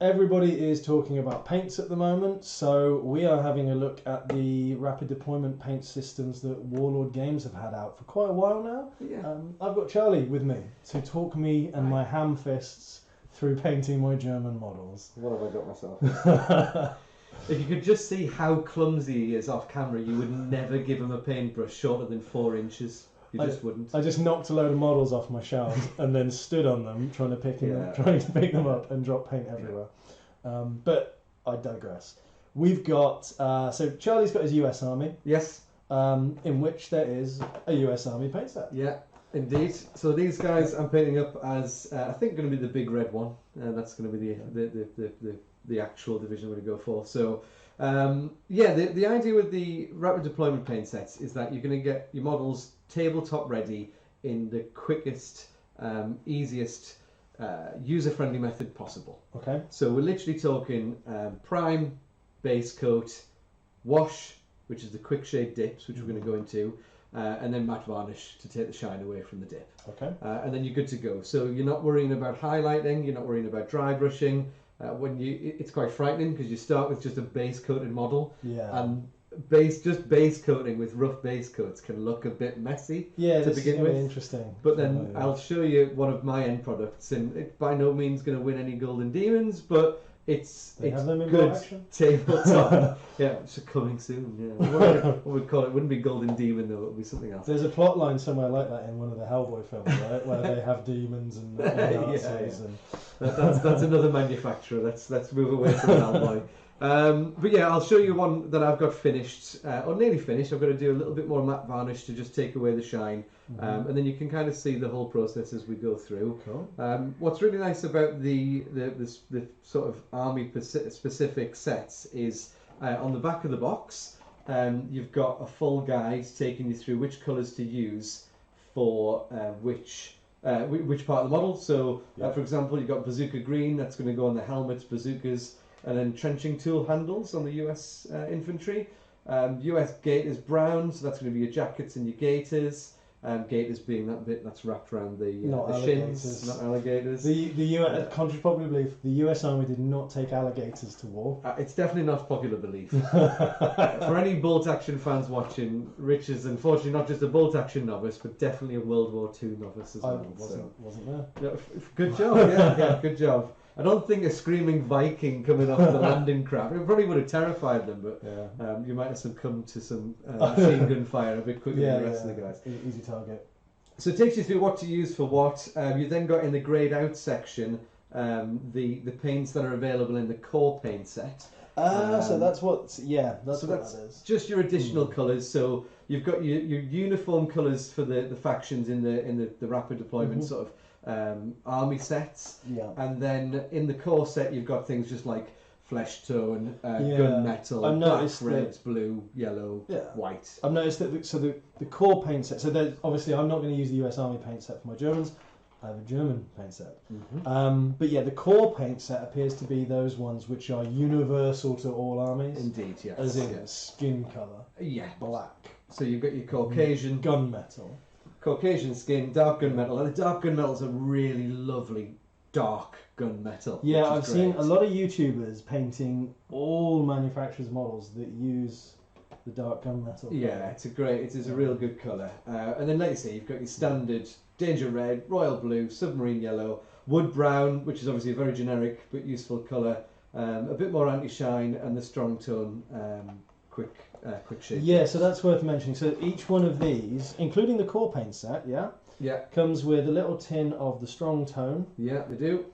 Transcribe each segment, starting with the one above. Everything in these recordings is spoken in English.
Everybody is talking about paints at the moment, so we are having a look at the rapid deployment paint systems that Warlord Games have had out for quite a while now. Yeah. I've got Charlie with me to talk me and my ham fists through painting my German models. What have I got myself? If you could just see how clumsy he is off camera, you would never give him a paintbrush shorter than 4 inches. You just wouldn't. I just knocked a load of models off my shelves and then stood on them trying to pick them up and drop paint everywhere. But I digress. We've got so Charlie's got his US Army. Yes. In which there is a US Army paint set. Yeah, indeed. So these guys I'm painting up as I think going to be the big red one. That's going to be the actual division we're going to go for. So. The idea with the rapid deployment paint sets is that you're going to get your models tabletop ready in the quickest, easiest, user-friendly method possible. Okay. So we're literally talking prime, base coat, wash, which is the quick shade dips, which we're going to go into, and then matte varnish to take the shine away from the dip. Okay. And then you're good to go. So you're not worrying about highlighting, you're not worrying about dry brushing. It's quite frightening because you start with just a base coated model, and base coating with rough base coats can look a bit messy to begin with. Interesting. But then I'll show you one of my end products, and it's by no means going to win any golden demons, but it's good tabletop. Yeah, it's coming soon. Yeah, what we'd call it wouldn't be golden demon though; it would be something else. There's a plot line somewhere like that in one of the Hellboy films, right, where they have demons and Nazis and. That's another manufacturer. Let's move away from Hellboy. But yeah, I'll show you one that I've got finished, or nearly finished. I've got to do a little bit more matte varnish to just take away the shine, and then you can kind of see the whole process as we go through. Cool. What's really nice about the sort of army specific sets is on the back of the box, you've got a full guide taking you through which colours to use for which part of the model. So, for example, you've got bazooka green, that's going to go on the helmets, bazookas, and then trenching tool handles on the US infantry. US gaiters brown, so that's going to be your jackets and your gaiters. Gaiters being that bit that's wrapped around the shins, not alligators. The US, contrary to popular belief, the US Army did not take alligators to war. It's definitely not popular belief. For any bolt action fans watching, Rich is unfortunately not just a bolt action novice, but definitely a World War II novice as well. Wasn't there? Yeah, good job, yeah, good job. I don't think a screaming Viking coming off the landing craft, it probably would have terrified them, but you might have succumbed to some machine gun fire a bit quicker than the rest of the guys. Easy target. So it takes you through what to use for what. You then got in the grayed out section the paints that are available in the core paint set. So that's what that is. Just your additional colours. So you've got your uniform colours for the factions in the rapid deployment sort of army sets, and then in the core set you've got things just like flesh tone, gunmetal, black, red, blue, yellow, white. I've noticed that the core paint set. So there's, obviously I'm not going to use the US Army paint set for my Germans. I have a German paint set. But yeah, the core paint set appears to be those ones which are universal to all armies. Indeed, yes. As in skin colour. Yeah. Black. So you've got your Caucasian gunmetal. Caucasian skin, dark gunmetal, and the dark gunmetal is a really lovely dark gunmetal. Yeah, I've seen a lot of YouTubers painting all manufacturers' models that use the dark gunmetal. Yeah, it's a real good colour. And then like you say, you've got your standard danger red, royal blue, submarine yellow, wood brown, which is obviously a very generic but useful colour, a bit more anti-shine, and the strong tone quick shade. Yeah, so that's worth mentioning. So each one of these, including the core paint set, comes with a little tin of the strong tone. Yeah, they do.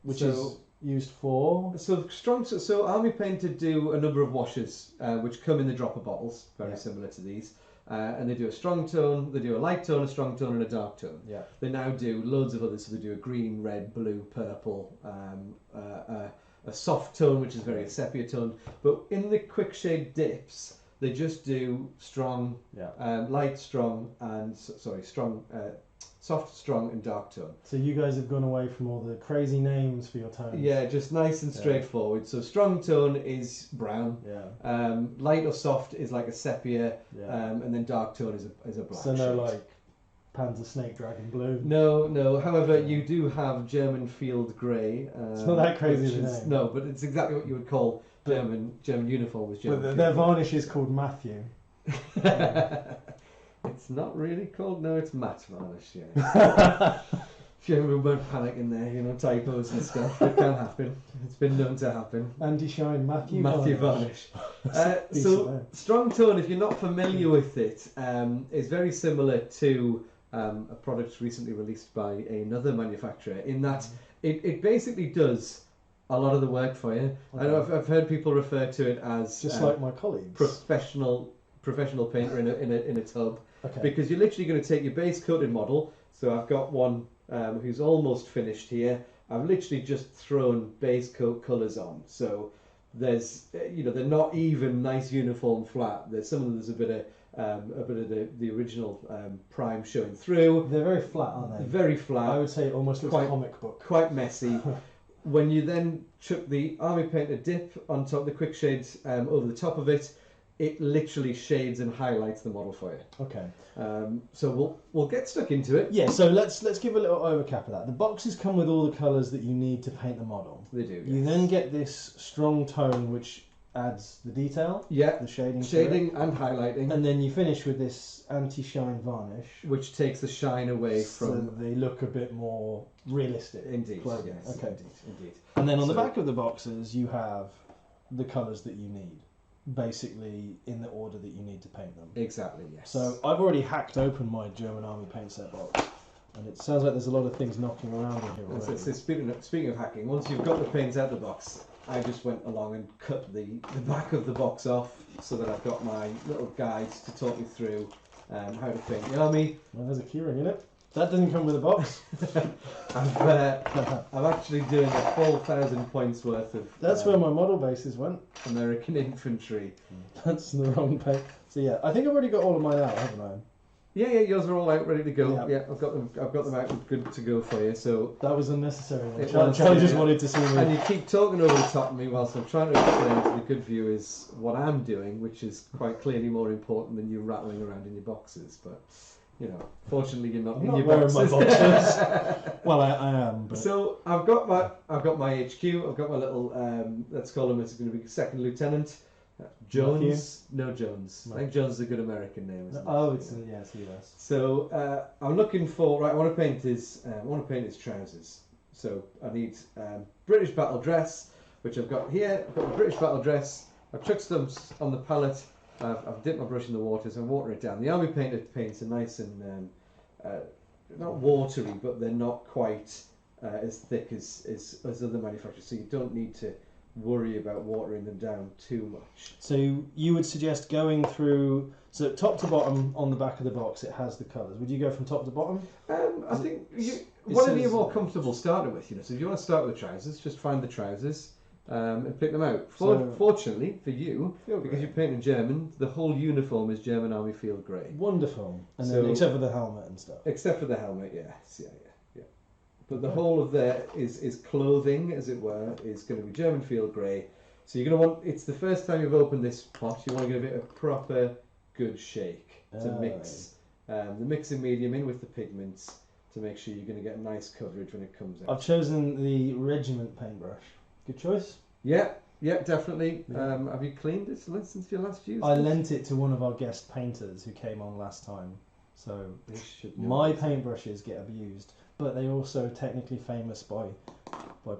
Which is used for? So Army Painted do a number of washes, which come in the dropper bottles, very similar to these. And they do a strong tone, they do a light tone, a strong tone, and a dark tone. Yeah. They now do loads of others. So they do a green, red, blue, purple, a soft tone, which is very a sepia tone. But in the quick shade dips, they just do strong, light, strong, and soft, strong, and dark tone. So you guys have gone away from all the crazy names for your tones. Yeah, just nice and straightforward. So strong tone is brown. Yeah. Light or soft is like a sepia. Yeah. And then dark tone is a black. So no like Panzer Snake Dragon Blue. No. However, you do have German Field Grey. It's not that crazy which of a is- name. No, but it's exactly what you would call German uniform was German. But their varnish is called Matthew. It's not really called. No, it's matte varnish. Yeah. If you ever won't panic in there, typos and stuff. It can happen. It's been known to happen. Anti-shine Matthew Varnish. Decent So name. Strong Tone, if you're not familiar with it, is very similar to a product recently released by another manufacturer. In that it basically does a lot of the work for you. I know I've heard people refer to it as just like my colleagues. professional painter in a tub. Okay. Because you're literally going to take your base coated model. So I've got one who's almost finished here. I've literally just thrown base coat colours on. So there's, they're not even nice uniform flat. There's a bit of the original prime showing through. They're very flat, aren't they? Very flat. I would say it almost looks comic book. Quite messy. When you then chuck the Army Painter dip on top, the quick shades over the top of it, it literally shades and highlights the model for you. Okay. So we'll get stuck into it. Yeah. So let's give a little overcap of that. The boxes come with all the colours that you need to paint the model. They do. You then get this strong tone which adds the detail. Yeah. The shading. Shading and highlighting. And then you finish with this anti-shine varnish, which takes the shine away so from. they look a bit more realistic. Indeed. Pleasant. Yes. Okay. Indeed. And then on the back of the boxes, you have the colours that you need, basically in the order that you need to paint them. Exactly. Yes. So I've already hacked open my German Army paint set box, and it sounds like there's a lot of things knocking around in here already. So speaking of hacking, once you've got the paints out of the box, I just went along and cut the back of the box off so that I've got my little guides to talk me through how to paint the army. Well, there's a keyring in it. That doesn't come with a box. I'm actually doing a full 1,000 points worth of. That's where my model bases went. American infantry. That's the wrong paint. So yeah, I think I've already got all of mine out, haven't I? Yeah, yours are all out, ready to go. Yeah. Yeah, I've got them out, good to go for you. So That was unnecessary. It Charlie was, just yeah. wanted to see and me. you keep talking over the top of me whilst I'm trying to explain to the good viewers what I'm doing, which is quite clearly more important than you rattling around in your boxes. But fortunately you're not I'm in not your wearing boxes. my boxes. Well, I am. But So I've got my HQ. I've got my little let's call him. It's going to be second lieutenant Jones. No Jones. No. I think Jones is a good American name. Isn't oh, it? it's US. So I'm looking for right. I want to paint his trousers. So I need British battle dress, which I've got here. I've got the British battle dress. I've chucked stumps on the palette. I've dipped my brush in the water, so I'm watering it down. The Army Painter paints are nice and not watery, but they're not quite as thick as other manufacturers. So you don't need to worry about watering them down too much. So you would suggest going through, so top to bottom on the back of the box it has the colours. Would you go from top to bottom? I think whatever says- you're more comfortable starting with. So if you want to start with the trousers, just find the trousers and pick them out. Fortunately for you, because you're painting German, the whole uniform is German Army Field Grey. Wonderful. And So- then except for the helmet and stuff. Except for the helmet, yes, yeah. But the whole of there is clothing, as it were, is going to be German Field Grey. So you're going to want, it's the first time you've opened this pot, you want to give it a proper good shake to mix the mixing medium in with the pigments to make sure you're going to get nice coverage when it comes out. I've chosen the regiment paintbrush. Good choice. Yeah, definitely. Yeah. Have you cleaned it since you last used I it? lent it to one of our guest painters who came on last time. So They should know my this. paintbrushes get abused, but they're also technically famous by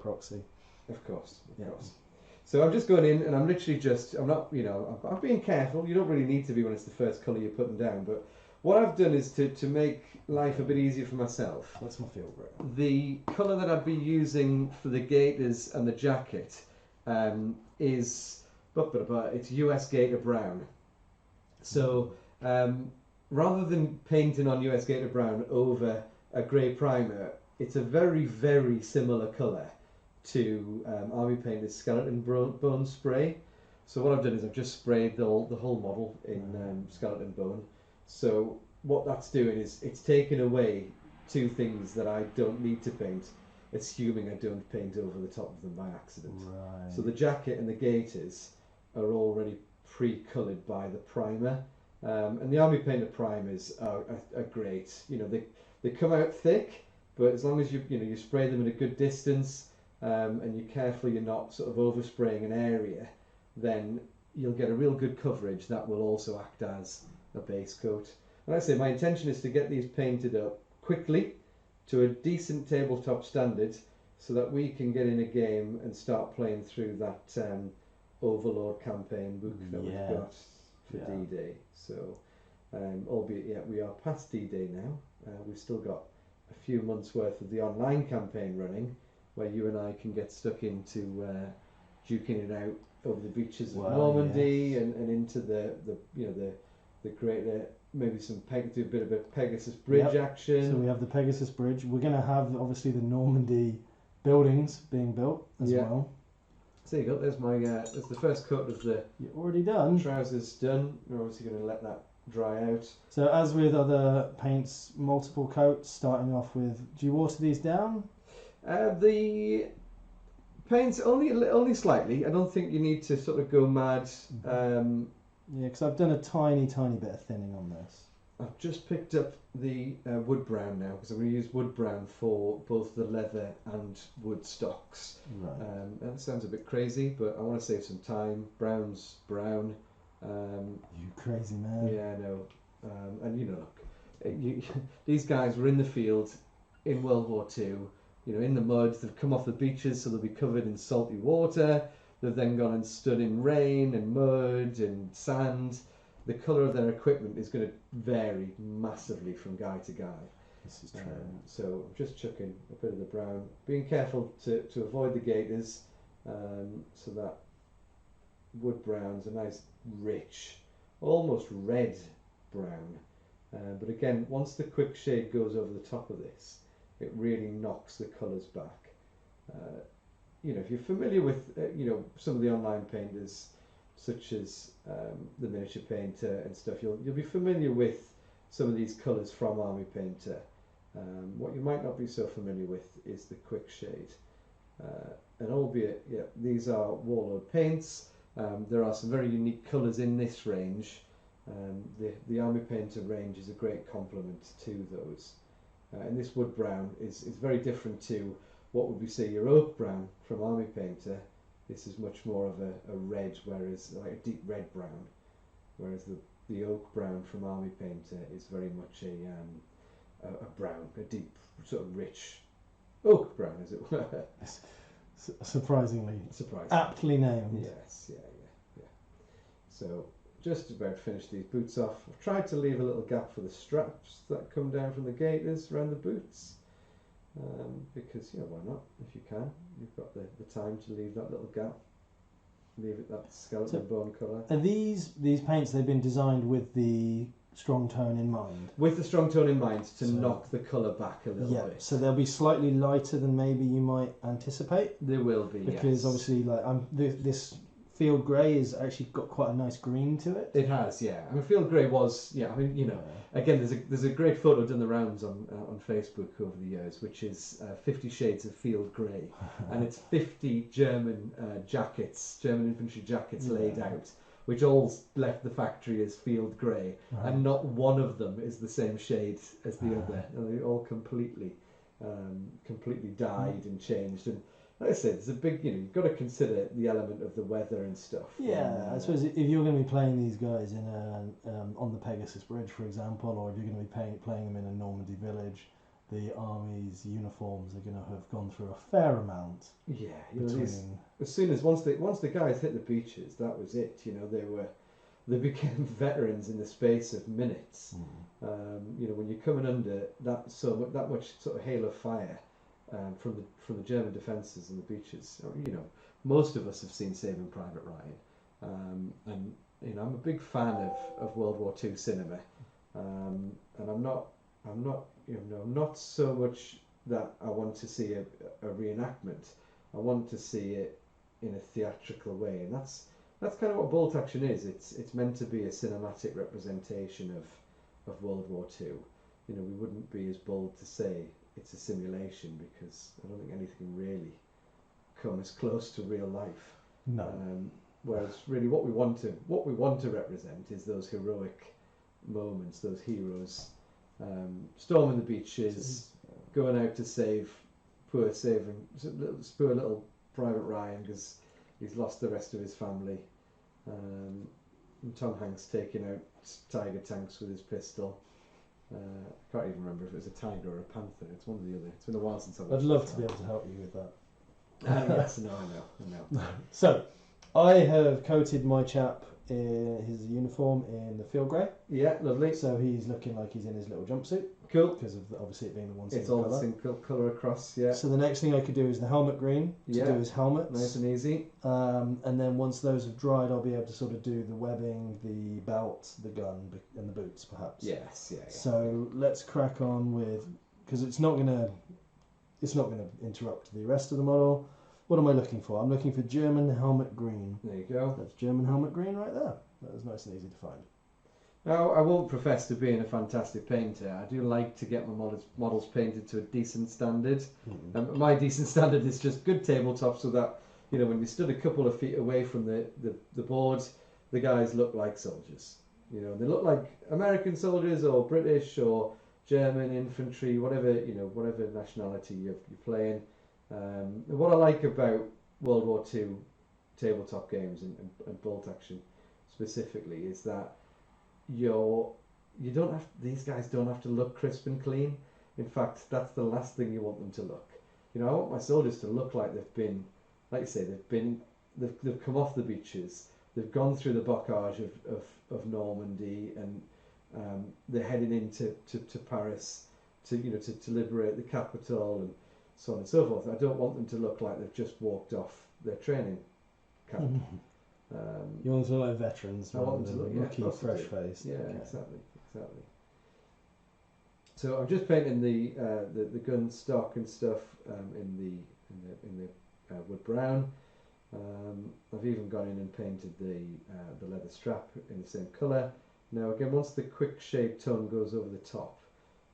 proxy. Of course. Yeah. So I'm just going in and I'm literally I'm not, I'm being careful. You don't really need to be when it's the first colour you're putting down. But what I've done is to make life a bit easier for myself. That's my favourite. The colour that I'd be using for the gaiters and the jacket is, it's US Gator Brown. So rather than painting on US Gator Brown over a grey primer, it's a very, very similar colour to Army Painter's Skeleton Bone Spray. So what I've done is I've just sprayed the whole model in Skeleton Bone. So what that's doing is it's taking away two things that I don't need to paint, assuming I don't paint over the top of them by accident. Right. So the jacket and the gaiters are already pre-coloured by the primer, And the Army Painter primers are great. You know, they come out thick, but as long as you spray them at a good distance, and you're careful you're not sort of overspraying an area, then you'll get a real good coverage that will also act as a base coat. And like I say, my intention is to get these painted up quickly to a decent tabletop standard, so that we can get in a game and start playing through that Overlord campaign book that we've got for D-Day. So, albeit we are past D-Day now, we've still got a few months worth of the online campaign running, where you and I can get stuck into duking it out over the beaches of Normandy and into the great maybe do a bit of a Pegasus Bridge action. So we have the Pegasus Bridge. We're going to have obviously the Normandy buildings being built as well. So there you go. There's my there's the first coat of the You're already done. Trousers done. We're obviously going to let that dry out. So as with other paints, multiple coats. Starting off with, do you water these down? The paints only slightly. I don't think you need to sort of go mad. Yeah, because I've done a tiny bit of thinning on this. I've just picked up the wood brown now, because I'm going to use wood brown for both the leather and wood stocks. Right. That sounds a bit crazy, but I want to save some time. Brown's brown. You crazy man. Yeah, I know. And look, these guys were in the field in World War II. You know, in the mud. They've come off the beaches, so they'll be covered in salty water. They've then gone and stood in rain and mud and sand. The colour of their equipment is going to vary massively from guy to guy. This is true. So I'm just chucking a bit of the brown, being careful to avoid the gaiters, so that wood brown's a nice rich, almost red brown. But again, once the quick shade goes over the top of this, it really knocks the colours back. If you're familiar with some of the online painters, such as the Miniature Painter and stuff, you'll be familiar with some of these colours from Army Painter. What you might not be so familiar with is the quick shade. And albeit, these are Warlord paints, there are some very unique colours in this range. The Army Painter range is a great complement to those. And this wood brown is very different to what would we say your oak brown from Army Painter. This is much more of a red, whereas like a deep red brown, whereas the oak brown from Army Painter is very much a brown, a deep sort of rich oak brown, as it were. Surprisingly aptly named. Yes, yeah. So just about finished these boots off. I've tried to leave a little gap for the straps that come down from the gaiters around the boots. Because why not? If you can, you've got the time to leave that little gap, leave it that skeleton bone colour. Are these paints, they've been designed with the strong tone in mind? With the strong tone in mind, to knock the colour back a little bit. So they'll be slightly lighter than maybe you might anticipate. They will be, because obviously, like this field grey has actually got quite a nice green to it. It has, yeah. I mean, field grey was, again, there's a great photo done the rounds on Facebook over the years, which is 50 Shades of Field Grey, and it's 50 German infantry jackets laid out, which all left the factory as field grey, and not one of them is the same shade as the other. And they all completely dyed and changed. And like I said, there's a big, you've got to consider the element of the weather and stuff. Yeah, I suppose if you're going to be playing these guys in on the Pegasus Bridge, for example, or if you're going to be playing them in a Normandy village, the army's uniforms are going to have gone through a fair amount. Yeah, once the guys hit the beaches, that was it. They became veterans in the space of minutes. When you're coming under that much sort of hail of fire. From the German defences and the beaches, most of us have seen Saving Private Ryan, and I'm a big fan of World War II cinema, and I'm not so much that I want to see a reenactment. I want to see it in a theatrical way, and that's kind of what Bolt Action is. It's meant to be a cinematic representation of World War II. We wouldn't be as bold to say it's a simulation, because I don't think anything can really come as close to real life. No. Whereas really what we want to represent is those heroic moments, those heroes storming the beaches, going out to save poor little Private Ryan because he's lost the rest of his family. And Tom Hanks taking out tiger tanks with his pistol. I can't even remember if it was a tiger or a panther. It's one or the other. It's been a while since I've watched I'd love to be able to help you with that. Yes, no, I know. So, I have coated my chap in his uniform in the field grey. Yeah, lovely. So he's looking like he's in his little jumpsuit. Cool. Because of obviously it being the one It's single all colour. the single colour across, yeah. So the next thing I could do is the helmet green to do his helmets. Nice and easy. And then once those have dried, I'll be able to sort of do the webbing, the belt, the gun, and the boots, perhaps. Yes, yeah. So let's crack on with, because it's not gonna interrupt the rest of the model. What am I looking for? I'm looking for German helmet green. There you go. That's German helmet green right there. That was nice and easy to find. Now, I won't profess to being a fantastic painter. I do like to get my models painted to a decent standard. My decent standard is just good tabletop, so that when you stood a couple of feet away from the board, the guys look like soldiers. They look like American soldiers or British or German infantry, whatever whatever nationality you're playing. And what I like about World War II tabletop games and bolt action specifically is that these guys don't have to look crisp and clean. In fact, that's the last thing you want them to look. I want my soldiers to look like they've been, like you say, they've come off the beaches, they've gone through the bocage of Normandy, and they're heading into Paris to liberate the capital and so on and so forth. I don't want them to look like they've just walked off their training camp. You want them to look like veterans. I want them to look rookie, fresh face. Yeah, okay. Exactly. So I'm just painting the gun stock and stuff in the wood brown. I've even gone in and painted the leather strap in the same colour. Now again, once the quick shade tone goes over the top,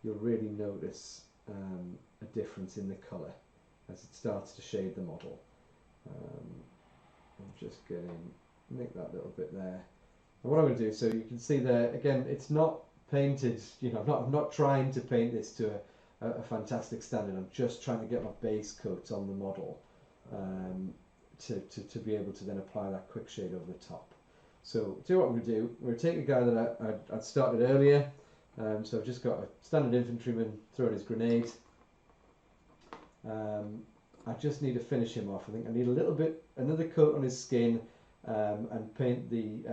you'll really notice a difference in the colour as it starts to shade the model. I'm just make that little bit there. And what I'm going to do, so you can see there again, it's not painted. I'm not trying to paint this to a fantastic standard. I'm just trying to get my base coat on the model to be able to then apply that quick shade over the top. So do what I'm going to do. We're going to take a guy that I'd started earlier. So I've just got a standard infantryman throwing his grenade. I just need to finish him off. I think I need another coat on his skin, and paint the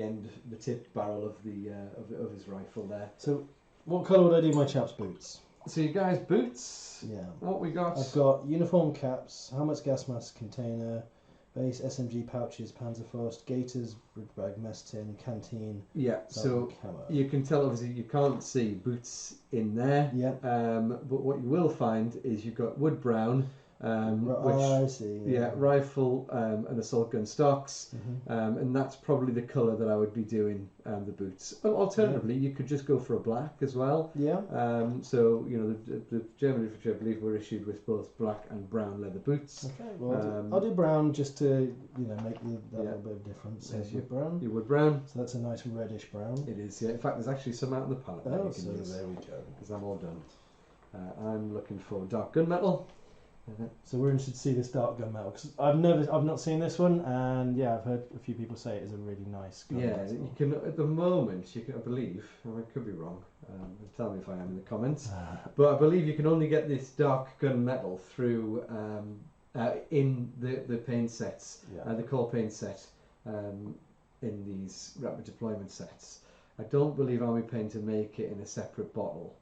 end, the tip barrel of his rifle there. So, what colour would I do my chap's boots? So you guys, boots. Yeah. What we got? I've got uniform caps, helmets, gas mask container, base, SMG pouches, Panzerfaust, gaiters, bridge bag, mess tin, canteen. Yeah. So camo. you can tell obviously you can't see boots in there. Yeah. But what you will find is you've got wood brown. Which, I see. Yeah, rifle and assault gun stocks, and that's probably the colour that I would be doing the boots. Well, alternatively, you could just go for a black as well. Yeah. So the German infantry, I believe, were issued with both black and brown leather boots. Okay. Well, I'll do brown just to make that little bit of difference. So your brown. Your wood brown. So that's a nice reddish brown. It is. Yeah. In fact, there's actually some out in the palette. Oh, that you can so use, there we go. because I'm all done. I'm looking for dark gunmetal. So we're interested to see this dark gunmetal because I've not seen this one, and yeah, I've heard a few people say it is a really nice gunmetal. Yeah, you can at the moment I believe, I could be wrong. Tell me if I am in the comments. But I believe you can only get this dark gunmetal through in the paint sets, the core paint set, in these rapid deployment sets. I don't believe Army Painter make it in a separate bottle.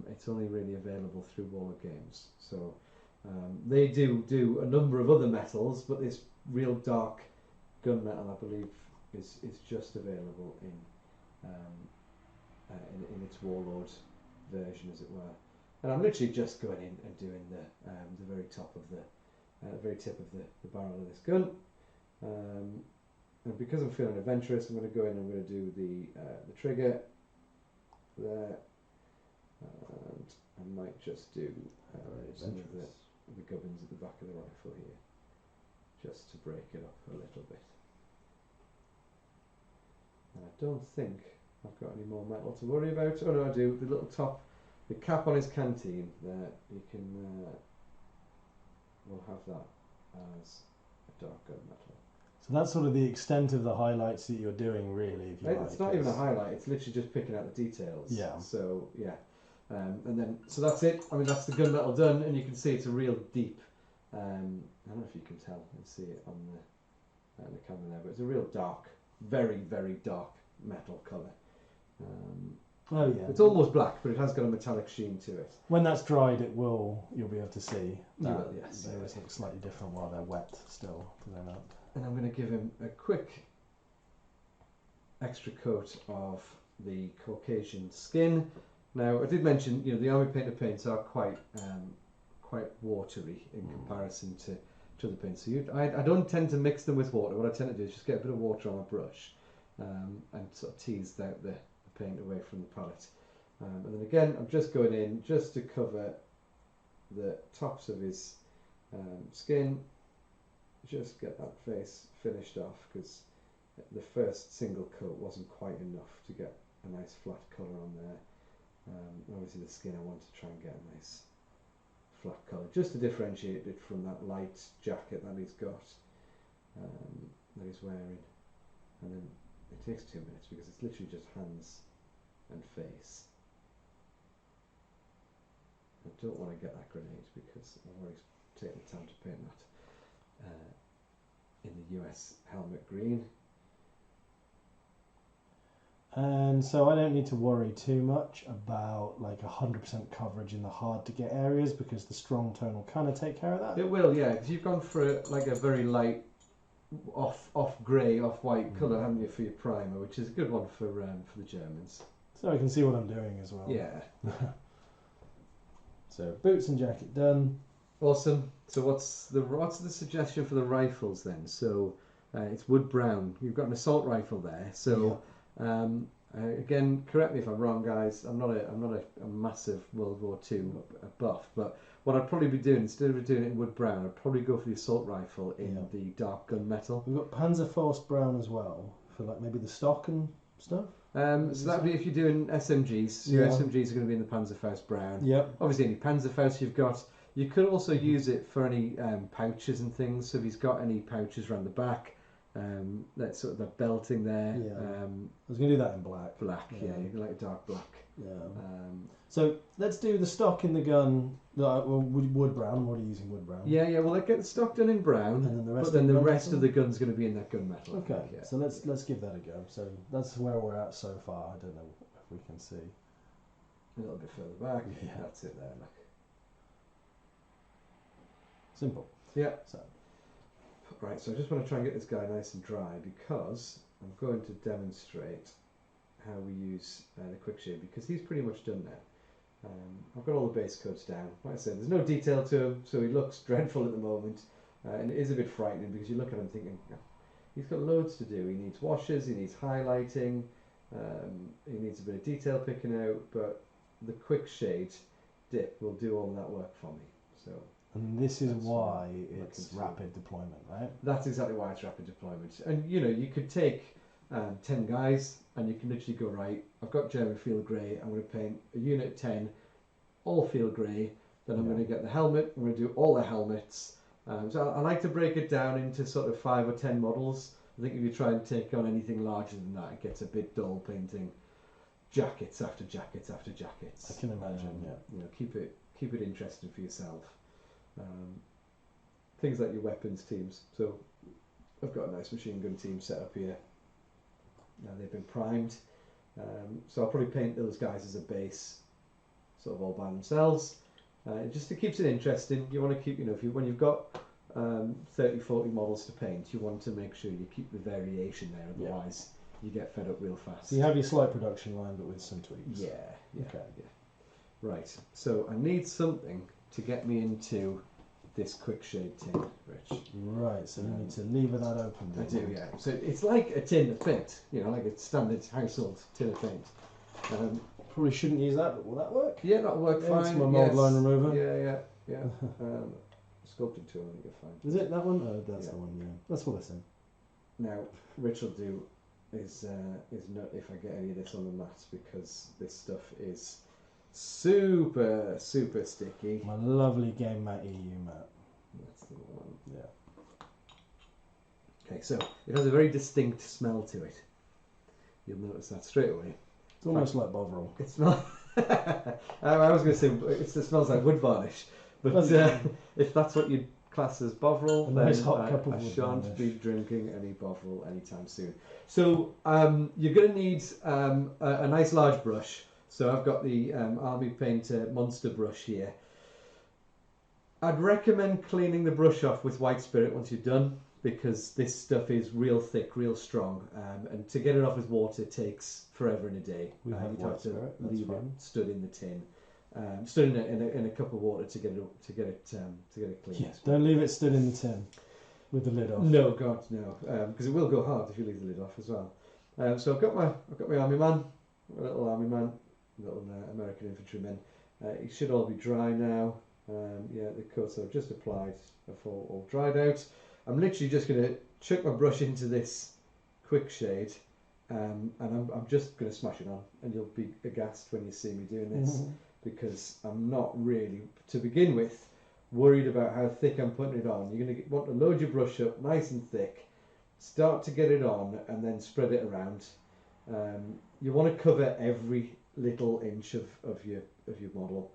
It's only really available through Warlord Games. So. They do a number of other metals, but this real dark gunmetal, I believe, is just available in its Warlord version, as it were. And I'm literally just going in and doing the very top of very tip of the barrel of this gun. And because I'm feeling adventurous, I'm going to go in and I'm going to do the trigger there, and I might just do some of the gubbins at the back of the rifle here, just to break it up a little bit. And I don't think I've got any more metal to worry about. Oh no, I do. The little top, the cap on his canteen there, you can, we'll have that as a dark gunmetal. So that's sort of the extent of the highlights that you're doing, really. If you It's not even a highlight, it's literally just picking out the details. Yeah. So, yeah. And then, so that's it. I mean, that's the gunmetal done, and you can see it's a real deep, I don't know if you can tell and see it on the camera there, but it's a real dark, very, very dark metal colour. Oh yeah. It's almost black, but it has got a metallic sheen to it. When that's dried, you'll be able to see that. You will, yes. They always look slightly different while they're wet still. They're not. And I'm going to give him a quick extra coat of the Caucasian skin. Now, I did mention, the army painter paints are quite watery in comparison to other paints. So I don't tend to mix them with water. What I tend to do is just get a bit of water on my brush and sort of tease out the paint away from the palette. And then again, I'm just going in just to cover the tops of his skin. Just get that face finished off, because the first single coat wasn't quite enough to get a nice flat colour on there. Obviously the skin, I want to try and get a nice flat colour, just to differentiate it from that light jacket that he's got, that he's wearing. And then it takes 2 minutes because it's literally just hands and face. I don't want to get that grenade because I've already taken the time to paint that in the US helmet green. And so I don't need to worry too much about like 100% coverage in the hard to get areas, because the strong tone will kind of take care of that. It will, yeah, because you've gone for a very light off grey, off white colour, haven't you, for your primer, which is a good one for the Germans. So I can see what I'm doing as well. Yeah. So boots and jacket done. Awesome. So what's the suggestion for the rifles then? So it's wood brown. You've got an assault rifle there. So again, correct me if I'm wrong, guys. I'm not a massive World War II buff, but what I'd probably be doing, instead of doing it in wood brown, I'd probably go for the assault rifle in the dark gunmetal. We've got Panzerfaust brown as well for like maybe the stock and stuff. So that'd be if you're doing SMGs. So your SMGs are going to be in the Panzerfaust brown. Yep. Obviously, any Panzerfaust you've got. You could also use it for any pouches and things. So if he's got any pouches around the back, that sort of the belting there. Yeah. I was going to do that in black. Black, yeah, you like a dark black. Yeah. So let's do the stock in the gun. Wood brown. I'm already using wood brown. Yeah. Well, let's get the stock done in brown, and then the rest. But then the rest of the gun's going to be in that gunmetal. Okay. Yeah. So let's give that a go. So that's where we're at so far. I don't know if we can see. A little bit further back. Yeah. That's it there. Look. Simple. Yeah. So. Right, so I just want to try and get this guy nice and dry, because I'm going to demonstrate how we use the quick shade, because he's pretty much done now. I've got all the base coats down. Like I said, there's no detail to him, so he looks dreadful at the moment, and it is a bit frightening because you look at him thinking, he's got loads to do. He needs washes, he needs highlighting, he needs a bit of detail picking out, but the quick shade dip will do all that work for me. So. And this is why it's rapid deployment, right? That's exactly why it's rapid deployment. And you could take 10 guys and you can literally go, right, I've got German field grey, I'm going to paint a unit of 10, all field grey, then I'm going to get the helmet, I'm going to do all the helmets. So I like to break it down into sort of 5 or 10 models. I think if you try and take on anything larger than that, it gets a bit dull painting jackets after jackets after jackets. I can imagine, keep it interesting for yourself. Things like your weapons teams. So I've got a nice machine gun team set up here. Now they've been primed. So I'll probably paint those guys as a base, sort of all by themselves. Just it keeps it interesting. You want to keep, when you've got 30, 40 models to paint, you want to make sure you keep the variation there. Otherwise, you get fed up real fast. So you have your slight production line, but with some tweaks. Yeah. Right. So I need something to get me into this quick shade tin, Rich. Right, so you need to lever that open. I do, yeah. So it's like a tin of paint, like a standard household tin of paint. Probably shouldn't use that, but will that work? Yeah, that'll work fine. It's my mold line remover. Yeah. Sculpting tool, I think you're fine. Is it that one? Oh, that's the one, yeah. That's what I said. Now, Rich will do is not if I get any of this on the mat, because this stuff is super sticky. My lovely Game Mat EU mat. That's the one. Yeah. Okay, so it has a very distinct smell to it. You'll notice that straight away. It's almost like Bovril. It smells. I was going to say it smells like wood varnish, but if that's what you'd class as Bovril, then nice hot cup of I wood shan't varnish. be drinking any Bovril anytime soon. So you're going to need a nice large brush. So I've got the Army Painter Monster brush here. I'd recommend cleaning the brush off with white spirit once you're done, because this stuff is real thick, real strong, and to get it off with water takes forever and a day. We have You'd white have to spirit, that's leave it fine. stood in the tin, stood in a cup of water to get it clean. Yes, don't leave it stood in the tin with the lid off. No, God, no, because it will go hard if you leave the lid off as well. So I've got my army man, a little army man, little American infantryman. It should all be dry now. Yeah, the coats I've just applied are all dried out. I'm literally just going to chuck my brush into this quick shade, and I'm just going to smash it on, and you'll be aghast when you see me doing this, because I'm not really, to begin with, worried about how thick I'm putting it on. You're going to want to load your brush up nice and thick, start to get it on, and then spread it around. You want to cover every little inch of your model,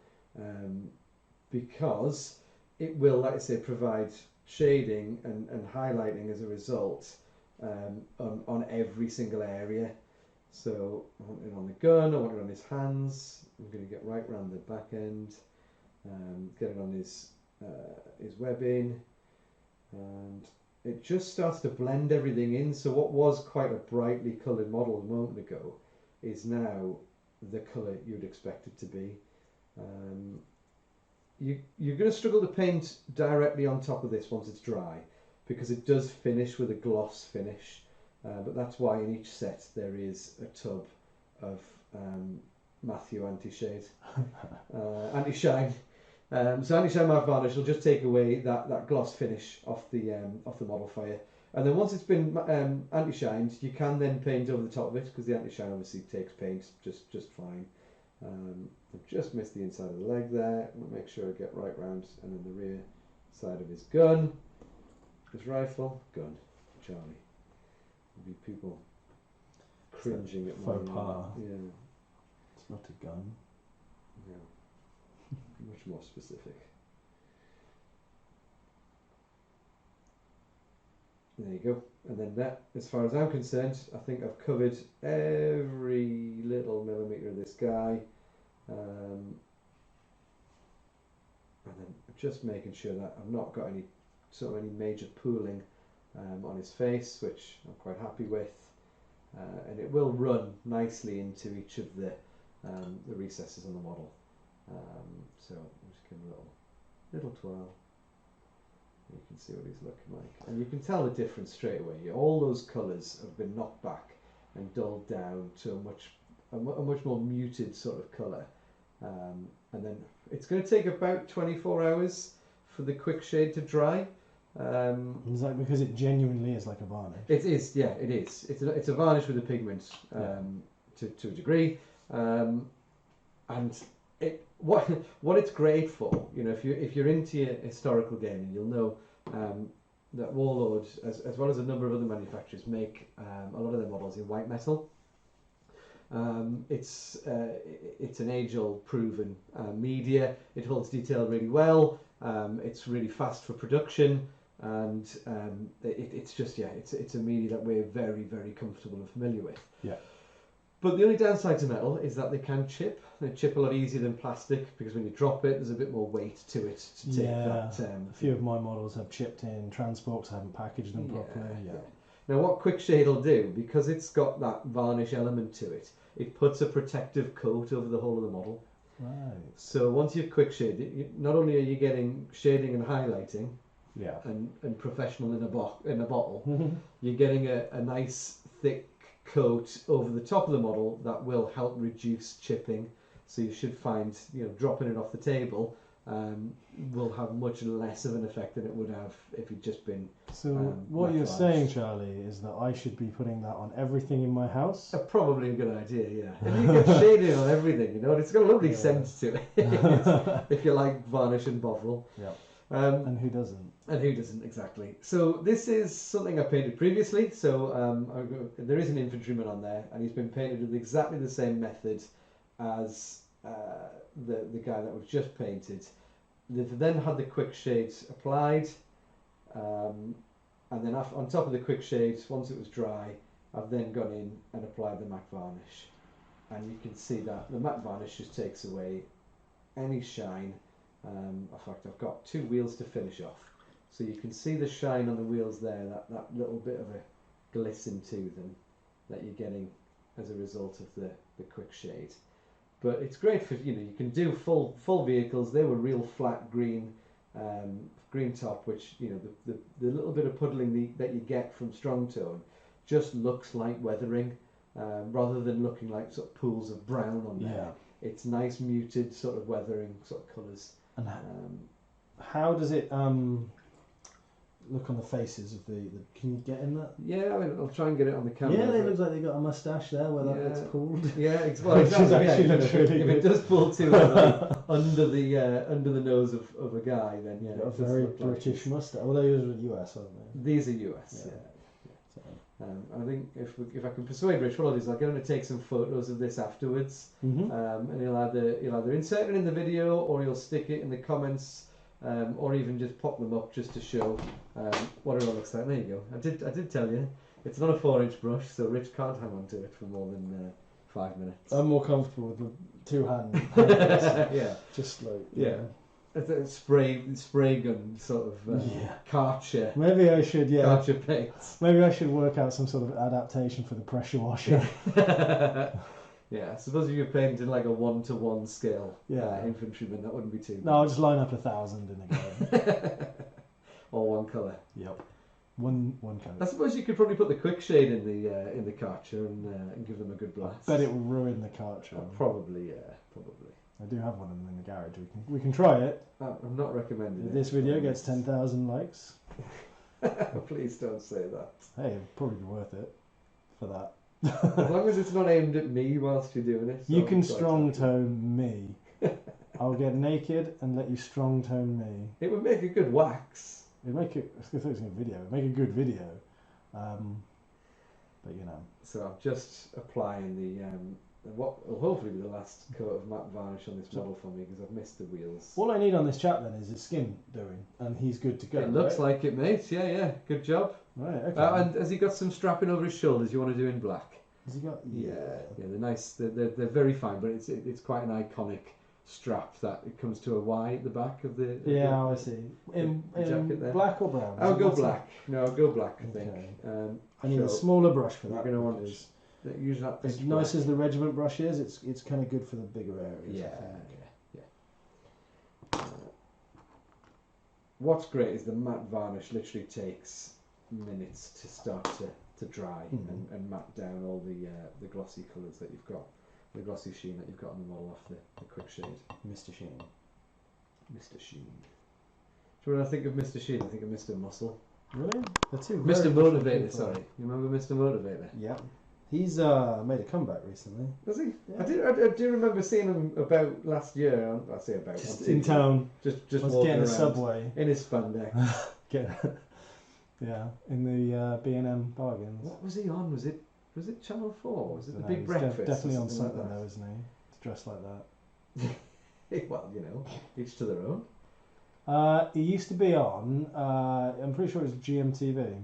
because it will, like I say, provide shading and highlighting as a result on every single area. So I want it on the gun, I want it on his hands. I'm going to get right around the back end, get it on his webbing, and it just starts to blend everything in. So what was quite a brightly coloured model a moment ago is now the colour you'd expect it to be. You're going to struggle to paint directly on top of this once it's dry, because it does finish with a gloss finish, but that's why in each set there is a tub of Matthew anti-shade, anti-shine. So anti-shine matte varnish will just take away that gloss finish off the model fire, and then once it's been anti-shined, you can then paint over the top of it, because the anti-shine obviously takes paint just fine. I've just missed the inside of the leg there. I'm going to make sure I get right round, and then the rear side of his gun, his rifle, gun, Charlie. There'll be people cringing at my faux pas. Yeah, It's not a gun. no, much more specific. There you go. And then that, as far as I'm concerned, I think I've covered every little millimetre of this guy. And then just making sure that I've not got any major pooling on his face, which I'm quite happy with. And it will run nicely into each of the recesses on the model. So I'm just giving a little twirl. You can see what he's looking like, and you can tell the difference straight away. All those colours have been knocked back and dulled down to a much more muted sort of colour, and then it's going to take about 24 hours for the quick shade to dry. Is that because it genuinely is like a varnish? It is, yeah, it is. It's a varnish with a pigment to a degree, and what it's great for, if you're into your historical gaming, you'll know that Warlord, as well as a number of other manufacturers, make a lot of their models in white metal. It's an age-old proven media. It holds detail really well. It's really fast for production, and it's a media that we're very, very comfortable and familiar with. Yeah. But the only downside to metal is that they can chip. They chip a lot easier than plastic, because when you drop it, there's a bit more weight to it to take that. A few of my models have chipped in transports. I haven't packaged them properly. Yeah. Now, what Quick Shade will do, because it's got that varnish element to it, it puts a protective coat over the whole of the model. Right. So once you've Quick Shade, not only are you getting shading and highlighting, Yeah. and professional in a bottle, you're getting a nice thick coat over the top of the model that will help reduce chipping. So you should find, dropping it off the table, will have much less of an effect than it would have if it'd just been. So what you're saying, Charlie, is that I should be putting that on everything in my house? Probably a good idea, yeah. If you get shading on everything, you know, and it's got a lovely scent to it. If you like varnish and bottle. Yeah. And who doesn't? And who doesn't, exactly. So this is something I painted previously. So there is an infantryman on there, and he's been painted with exactly the same method as the guy that we've just painted. They've then had the quick shades applied, and then on top of the quick shades, once it was dry, I've then gone in and applied the matte varnish, and you can see that the matte varnish just takes away any shine. In fact, I've got 2 wheels to finish off, so you can see the shine on the wheels there, that little bit of a glisten to them that you're getting as a result of the quick shade. But it's great for, you know, you can do full vehicles. They were real flat green top, which, you know, the little bit of puddling that you get from strong tone just looks like weathering, rather than looking like sort of pools of brown on there. Yeah. It's nice muted sort of weathering sort of colours. And how does it look on the faces of the? Can you get in that? Yeah, I mean, I'll try and get it on the camera. Yeah, they look like they got a moustache there where that bit's pulled. Yeah, well, exactly. If it does pull too heavily under the nose of a guy, then yeah, a very British moustache. Well, those are US, aren't they? These are US. Yeah. I think if I can persuade Rich, what I'll do is I'll get him to take some photos of this afterwards, and he'll either insert it in the video, or he'll stick it in the comments, or even just pop them up just to show what it all looks like. There you go. I did tell you, it's not a 4-inch brush, so Rich can't hang on to it for more than 5 minutes. I'm more comfortable with the 2-hand. Yeah, just like yeah. It's a spray gun sort of Karcher. Maybe I should, Karcher paints. Maybe I should work out some sort of adaptation for the pressure washer. Yeah, I suppose if you're painting like a 1-to-1 scale infantryman, that wouldn't be too bad. No, I'll just line up 1,000 in a go. All one colour. Yep. One colour. I suppose you could probably put the quick shade in the Karcher and give them a good blast. I bet it will ruin the Karcher. Probably, yeah, probably. I do have one of them in the garage. We can try it. I'm not recommending if this video gets 10,000 likes. Please don't say that. Hey, it'll probably be worth it for that. As long as it's not aimed at me whilst you're doing it. You can strong tone me. I'll get naked and let you strong tone me. It would make a good wax. It'd make it. I thought it was a video. It'd make a good video. But you know. So I'm just applying the what will hopefully be the last coat of matte varnish on this model for me, because I've missed the wheels. All I need on this chap then is his skin doing, and he's good to go. It looks like it, mate. Yeah. Good job. Right. Okay. And has he got some strapping over his shoulders you want to do in black? Has he got? Yeah. They're nice. They're very fine, but it's quite an iconic strap that it comes to a Y at the back of the. I see. In jacket there. Black or brown? I'll go black. No, I'll go black. I think. Okay. I need a smaller brush for that. You're going to want to use that. As nice as the regiment brush is, it's kind of good for the bigger areas. Yeah. What's great is the matte varnish literally takes minutes to start to dry and matte down all the glossy colours that you've got, the glossy sheen that you've got on the model off the quick shade. Mr. Sheen. So when I think of Mr. Sheen, I think of Mr. Muscle. Really? They're two Mr. Motivator, sorry. You remember Mr. Motivator? Yeah. He's made a comeback recently. Has he? Yeah. I do remember seeing him about last year. I say about. Just in town. Just walking getting a subway. In his spandex. In the B&M bargains. What was he on? Was it Channel 4? Was it the Big Breakfast? Definitely on something though, isn't he? It's dressed like that. Well, you know, each to their own. He used to be on. I'm pretty sure it was GMTV.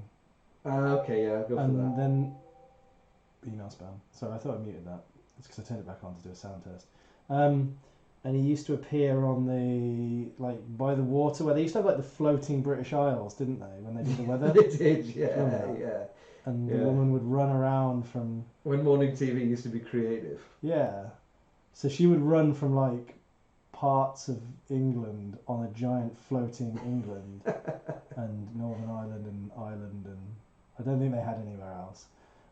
Okay, yeah, I'll go for that. And then email spam. Sorry, I thought I muted that. It's because I turned it back on to do a sound test. And he used to appear on the by the water where they used to have like the floating British Isles, didn't they? When they did the weather. They did, yeah. And the woman would run around from when morning TV used to be creative. Yeah, so she would run from like parts of England on a giant floating England and Northern Ireland and I don't think they had anywhere else.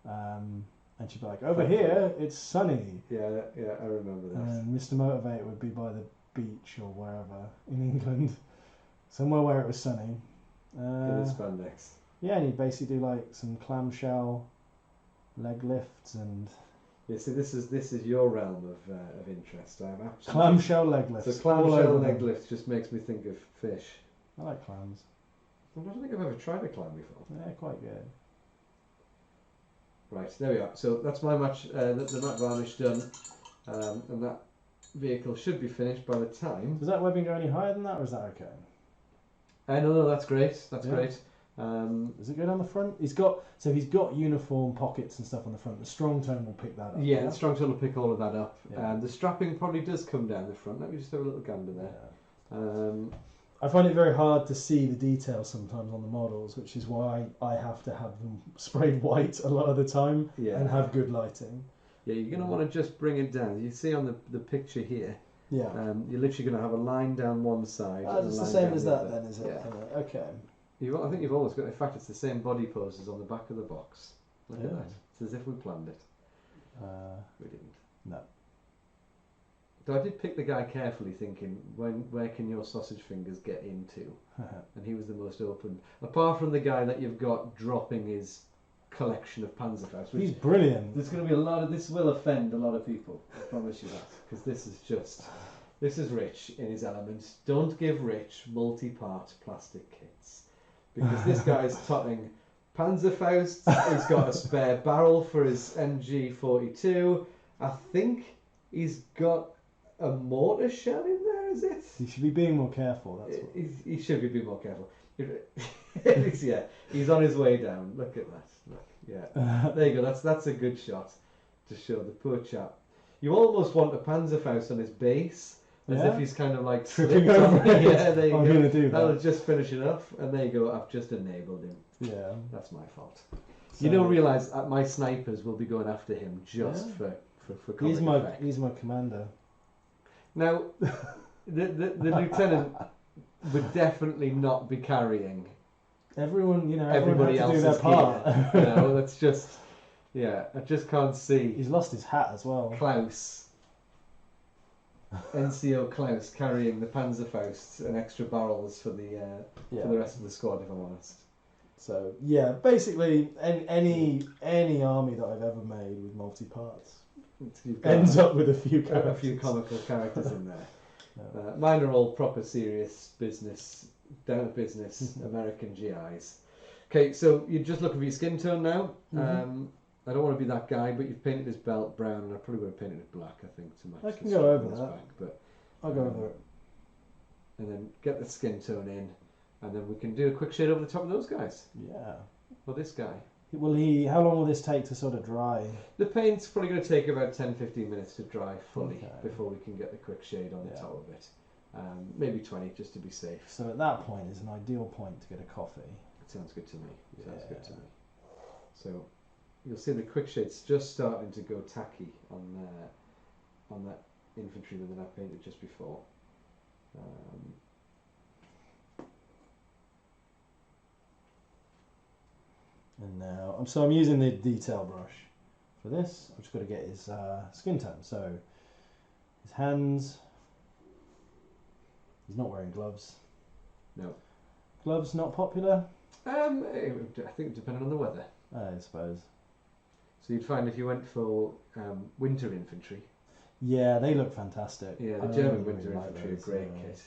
And she'd be like, over here, it's sunny. Yeah, I remember that. And Mr. Motivator would be by the beach or wherever in England, somewhere where it was sunny. In the spandex. Yeah, and you basically do like some clamshell leg lifts and Yeah, see, this is your realm of interest. I'm absolutely clamshell leg lifts. So clamshell leg lift just makes me think of fish. I like clams. I don't think I've ever tried a clam before. They're quite good. Right, there we are. So that's my match. The matte varnish done, and that vehicle should be finished by the time. Does that webbing go any higher than that, or is that okay? No, that's great. That's Yeah. great. Does it go down the front? He's got uniform pockets and stuff on the front. The strong tone will pick that up. Yeah, the strong tone will pick all of that up. Yeah. The strapping probably does come down the front. Let me just have a little gander there. Yeah. I find it very hard to see the details sometimes on the models, which is why I have to have them sprayed white a lot of the time and have good lighting. Yeah, you're going to want to just bring it down. You see on the picture here, Yeah. you're literally going to have a line down one side. and It's a the line same down as the that other. then, is it? Yeah. Okay. I think you've almost got, in fact, it's the same body poses on the back of the box. Look at Yeah. that. It's as if we planned it. We didn't. No. So I did pick the guy carefully, thinking, where can your sausage fingers get into? And he was the most open. Apart from the guy that you've got dropping his collection of Panzerfaust. He's brilliant. There's going to be a lot of... This will offend a lot of people, I promise you that. Because this is just... This is Rich in his element. Don't give Rich multi-part plastic kits. Because this guy's totting Panzerfaust. He's got a spare barrel for his MG42. I think he's got a mortar shell in there, is it? He should be being more careful. That's what. He should be being more careful. Yeah, he's on his way down. Look at that. Look, yeah. There you go. That's a good shot to show the poor chap. You almost want a Panzerfaust on his base, as if he's kind of like tripping slipped on over. it. Yeah, there you I'm go. going to do That'll that. just finish it off, and there you go. I've just enabled him. Yeah. That's my fault. So, You don't realise that my snipers will be going after him just for comic effect. He's my commander. Now, the lieutenant would definitely not be carrying Everybody everybody had to do their else's part. gear. That's just, I just can't see He's lost his hat as well. Klaus, NCO Klaus, carrying the Panzerfaust and extra barrels for the rest of the squad, if I'm honest. So yeah, basically any army that I've ever made with multi-parts ends up with a few characters. A few comical characters in there. Yeah. Mine are all proper serious business, down to business American GIs. Okay, so you're just looking for your skin tone now. Mhm. I don't want to be that guy, but you've painted his belt brown, and I probably would have painted it black, I think, to match. I can the go stripe over on his that. back, but I'll go over it. and then get the skin tone in, and then we can do a quick shade over the top of those guys. Yeah. Or this guy. How long will this take to sort of dry? The paint's probably going to take about 10-15 minutes to dry fully Okay. before we can get the quick shade on the Yeah. top of it. Maybe 20 just to be safe. So at that point is an ideal point to get a coffee. It sounds good to me. Sounds good to Yeah. me. So you'll see the quick shade's just starting to go tacky on that infantryman that I painted just before. And now, I'm using the detail brush for this. I've just got to get his skin tone. So his hands. He's not wearing gloves. No. Gloves not popular. I think depending on the weather. I suppose. So you'd find if you went for winter infantry. Yeah, they look fantastic. Yeah, the I German really winter like infantry are those, great yeah. kit.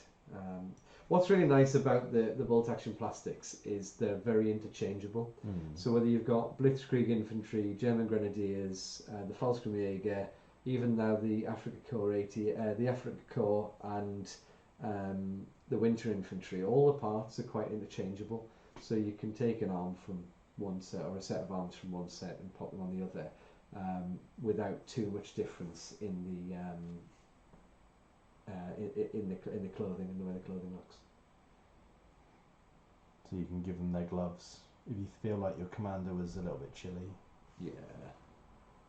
What's really nice about the bolt action plastics is they're very interchangeable. So whether you've got Blitzkrieg infantry, German grenadiers, the Fallschirmjäger, even now the Afrika Korps and the winter infantry, all the parts are quite interchangeable. So you can take an arm from one set or a set of arms from one set and pop them on the other without too much difference in the clothing and the way the clothing looks. So you can give them their gloves if you feel like your commander was a little bit chilly. Yeah.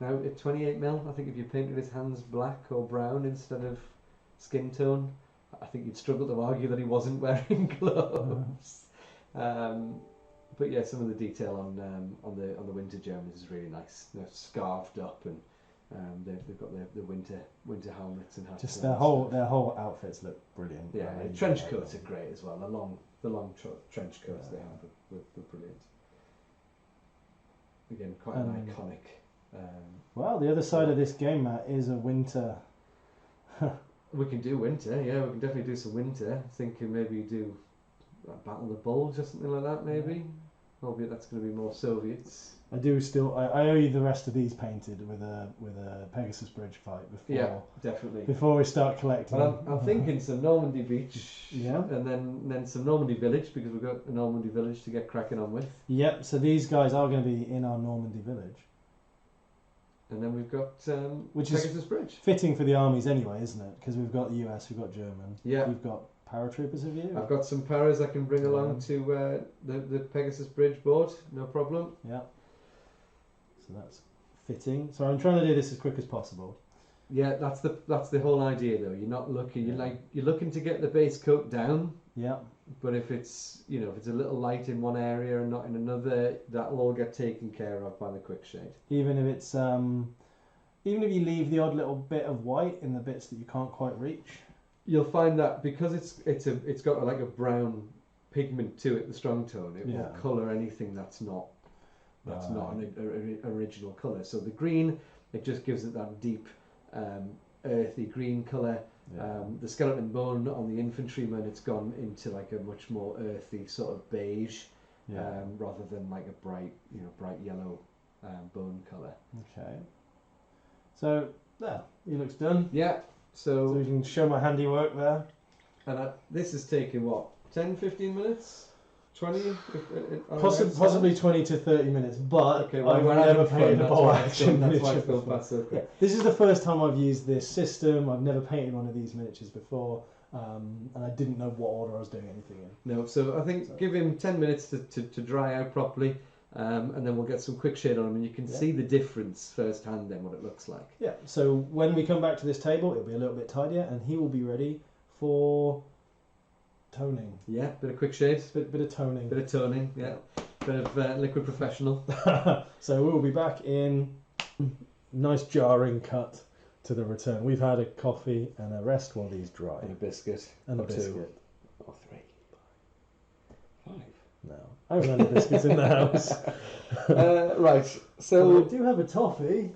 Now at 28mm, I think if you painted his hands black or brown instead of skin tone, I think you'd struggle to argue that he wasn't wearing gloves. But yeah, some of the detail on the winter Germans is really nice. They're scarfed up and They've got their winter helmets and hats. Just their whole outfits look brilliant. Yeah, trench coats are great as well. The long trench coats they have were brilliant. Again, quite an iconic. Well, the other side of this game, Matt, is a winter. We can do winter, yeah. We can definitely do some winter. Thinking maybe do Battle of the Bulge or something like that, maybe. Albeit that's going to be more Soviets. I do still. I owe you the rest of these painted with a Pegasus Bridge fight before. Yeah, definitely. Before we start collecting. But I'm thinking some Normandy Beach. Yeah. And then some Normandy Village, because we've got a Normandy Village to get cracking on with. Yep. So these guys are going to be in our Normandy Village. And then we've got which Pegasus is Bridge. Fitting for the armies anyway, isn't it? Because we've got the US, we've got German. Yeah. We've got paratroopers, have you? I've got some paras I can bring along to the Pegasus Bridge board, no problem. Yeah. So that's fitting. So I'm trying to do this as quick as possible. Yeah, that's the whole idea though. You're not looking. You're looking to get the base coat down. Yeah. But if it's a little light in one area and not in another, that'll all get taken care of by the quick shade. Even if it's even if you leave the odd little bit of white in the bits that you can't quite reach. You'll find that because it's got like a brown pigment to it, the strong tone, it will colour anything that's not an original colour. So the green, it just gives it that deep earthy green colour. Yeah. The skeleton bone on the infantryman, it's gone into like a much more earthy sort of beige, rather than like a bright yellow bone colour. Okay. So there, he looks done. Yeah. So we can show my handiwork there. And this has taken what, 10, 15 minutes? 20? Possibly 20 to 30 minutes, but okay, well, I've never painted a bolt action That's miniature why it's gone before. past so quick. Yeah. This is the first time I've used this system. I've never painted one of these miniatures before, and I didn't know what order I was doing anything in. No, so I think give him 10 minutes to dry out properly, and then we'll get some quick shade on him, and you can see the difference firsthand then, what it looks like. Yeah, so when we come back to this table, it'll be a little bit tidier, and he will be ready for toning. Yeah, bit of quick shade. Bit of toning. Bit of toning, yeah. Bit of liquid professional. So we'll be back in nice jarring cut to the return. We've had a coffee and a rest while these dry. And a biscuit. And a or biscuit. 2. Or 3. 5. No. I haven't had any biscuits in the house. Right, so... I do have a toffee.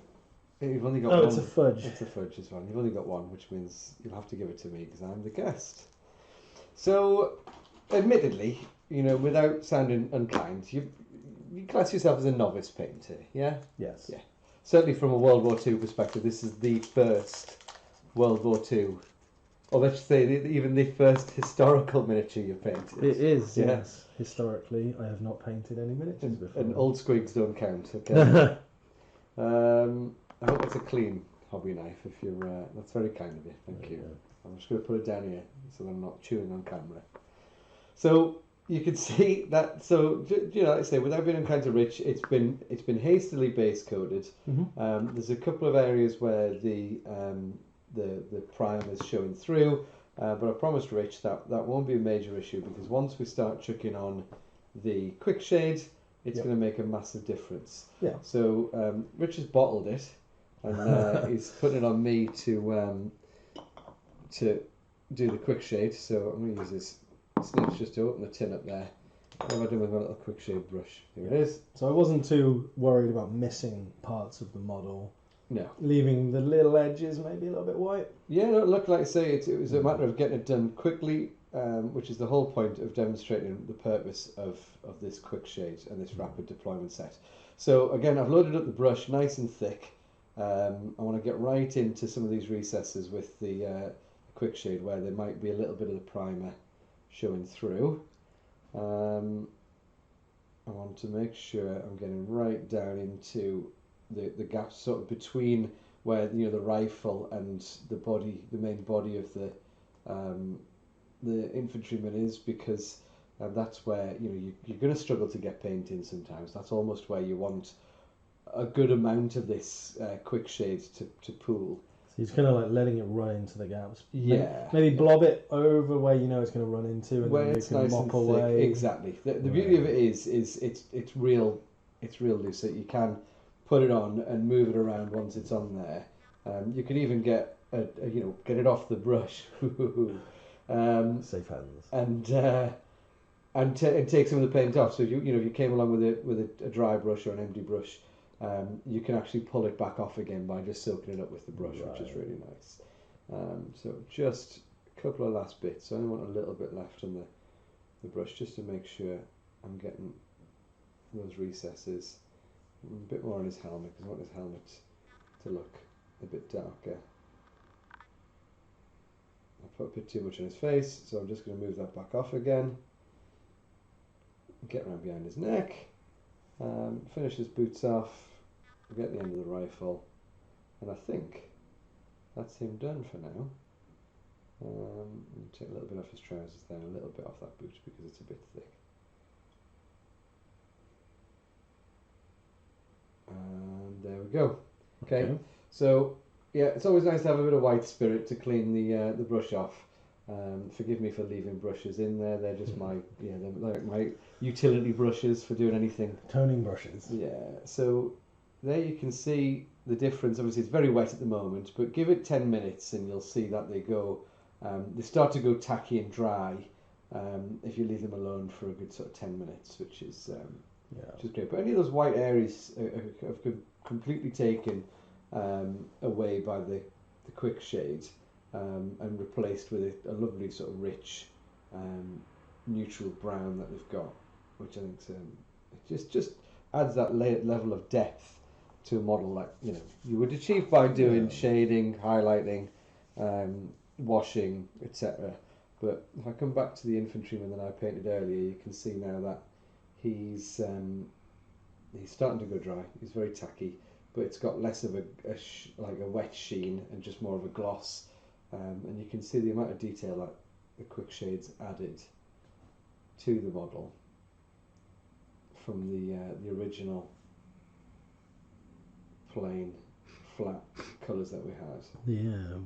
You've only got one. one. It's a fudge. It's a fudge as well. You've only got one, which means you'll have to give it to me because I'm the guest. So, admittedly, without sounding unkind, you class yourself as a novice painter, yeah? Yes. Yeah. Certainly from a World War II perspective, this is the first World War II, or let's say even the first historical miniature you've painted. It is, yes. Historically, I have not painted any miniatures before. And old squigs don't count, okay? I hope it's a clean hobby knife. If you're, that's very kind of you. Thank you. I'm just going to put it down here so that I'm not chewing on camera. So you can see that. So like I say, without being unkind to Rich, it's been hastily base coated. Mm-hmm. There's a couple of areas where the prime is showing through, but I promised Rich that won't be a major issue because once we start chucking on the quick shade, it's going to make a massive difference. Yeah. So Rich has bottled it, and he's putting it on me to do the quick shade. So I'm going to use this snitch just to open the tin up there. What have I done with my little quick shade brush? Here it is. So I wasn't too worried about missing parts of the model. No. Leaving the little edges maybe a little bit white. Yeah, no, look, like I say, it was a matter of getting it done quickly, which is the whole point of demonstrating the purpose of this quick shade and this rapid deployment set. So again, I've loaded up the brush nice and thick. I want to get right into some of these recesses with the quick shade where there might be a little bit of the primer showing through. I want to make sure I'm getting right down into the gaps sort of between where the rifle and the main body of the infantryman is, because that's where you're going to struggle to get paint in sometimes. That's almost where you want a good amount of this quick shade to pool. So you're kind of like letting it run into the gaps. Yeah. Maybe blob it over where it's going to run into, and where then you it's can nice mop and away. thick. Exactly. The beauty of it is it's real loose. So you can put it on and move it around once it's on there. You can even get get it off the brush. Safe hands. And take some of the paint off. So if you came along with a dry brush or an empty brush, you can actually pull it back off again by just soaking it up with the brush, which is really nice. So just a couple of last bits. I only want a little bit left on the brush just to make sure I'm getting those recesses. A bit more on his helmet because I want his helmet to look a bit darker. I put a bit too much on his face, so I'm just going to move that back off again. Get around behind his neck, finish his boots off, get the end of the rifle, and I think that's him done for now. Take a little bit off his trousers there, a little bit off that boot because it's a bit thick. And there we go. Okay. So yeah, it's always nice to have a bit of white spirit to clean the brush off. Forgive me for leaving brushes in there. They're just they're like my utility brushes for doing anything. Toning brushes. Yeah. So there you can see the difference. Obviously, it's very wet at the moment, but give it 10 minutes and you'll see that they start to go tacky and dry if you leave them alone for a good sort of 10 minutes, which is great. But any of those white areas have completely taken away by the quick shade. And replaced with a lovely sort of rich neutral brown that they've got, which I think it just adds that level of depth to a model that you would achieve by doing shading, highlighting, washing, etc. But if I come back to the infantryman that I painted earlier, you can see now that he's starting to go dry. He's very tacky, but it's got less of a wet sheen and just more of a gloss. And you can see the amount of detail that the quick shades added to the model from the original plain flat colours that we had. Yeah.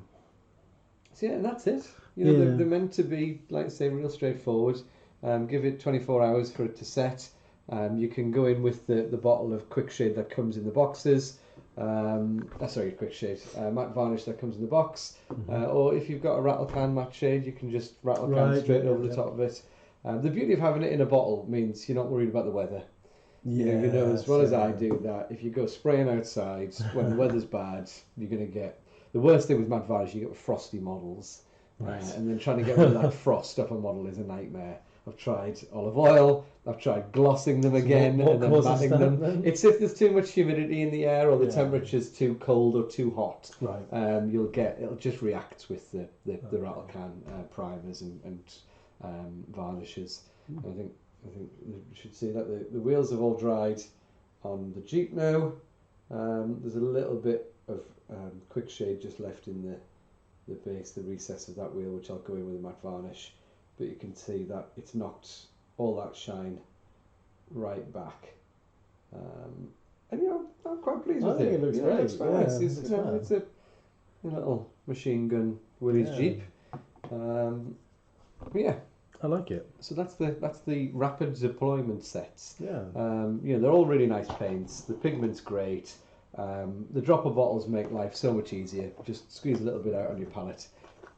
So yeah, and that's it. They're meant to be, like I say, real straightforward. Give it 24 hours for it to set. You can go in with the bottle of quick shade that comes in the boxes. Quick shade matte varnish that comes in the box, or if you've got a rattle can matte shade, you can just rattle can straight over the top of it. The beauty of having it in a bottle means you're not worried about the weather. You know as well as I do that if you go spraying outside when the weather's bad, you're going to get the worst thing with matte varnish. You get frosty models, and then trying to get rid of that frost off a model is a nightmare. I've tried olive oil, I've tried glossing them again and then matting them. Then? It's if there's too much humidity in the air or the temperature's too cold or too hot. Right. It'll just react with the rattle can primers and varnishes. I think you should see that the wheels have all dried on the Jeep now. There's a little bit of quick shade just left in the base, the recess of that wheel, which I'll go in with a matte varnish. But you can see that it's knocked all that shine right back. And I'm quite pleased with it. I think it looks great. It's nice. It's a little machine gun Willie's Jeep. I like it. So that's the rapid deployment sets. They're all really nice paints. The pigment's great. The dropper bottles make life so much easier. Just squeeze a little bit out on your palette.